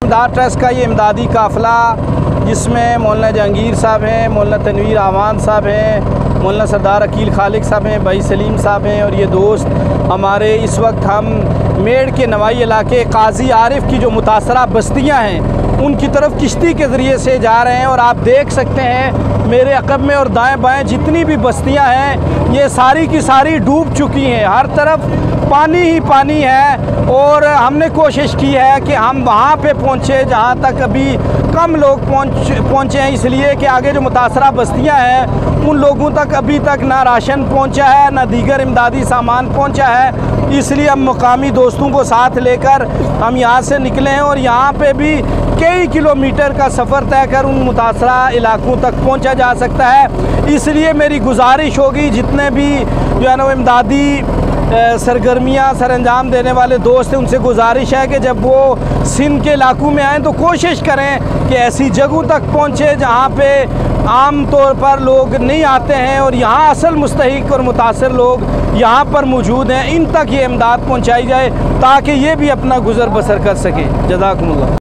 इमदाद ट्रस्ट का ये इमदादी काफ़िला जिसमें मौलाना जहांगीर साहब हैं, मौलाना तनवीर आवान साहब हैं, मौलाना सरदार अकील खालिक साहब हैं, भाई सलीम साहब हैं और ये दोस्त हमारे, इस वक्त हम मेड़ के नवाई इलाके काजी आरिफ की जो मुतासरा बस्तियां हैं उनकी तरफ किश्ती के ज़रिए से जा रहे हैं। और आप देख सकते हैं मेरे अक़ब में और दाएं बाएं जितनी भी बस्तियां हैं ये सारी की सारी डूब चुकी हैं, हर तरफ पानी ही पानी है। और हमने कोशिश की है कि हम वहाँ पे पहुँचे जहाँ तक अभी कम लोग पहुँचे हैं, इसलिए कि आगे जो मुतासरा बस्तियाँ हैं उन लोगों तक अभी तक ना राशन पहुँचा है ना दीगर इमदादी सामान पहुँचा है। इसलिए हम मुकामी दोस्तों को साथ लेकर हम यहाँ से निकले हैं और यहाँ पे भी कई किलोमीटर का सफ़र तय कर उन मुतासरा इलाकों तक पहुँचा जा सकता है। इसलिए मेरी गुजारिश होगी जितने भी जो है ना इमदादी सरगर्मियाँ सर अंजाम देने वाले दोस्त हैं उनसे गुजारिश है कि जब वो सिंध के इलाकों में आएँ तो कोशिश करें कि ऐसी जगहों तक पहुँचे जहाँ पे आम तौर पर लोग नहीं आते हैं और यहाँ असल मुस्तहिक और मुतासर लोग यहाँ पर मौजूद हैं, इन तक ये इमदाद पहुँचाई जाए ताकि ये भी अपना गुज़र बसर कर सकें। जज़ाकुमुल्लाह।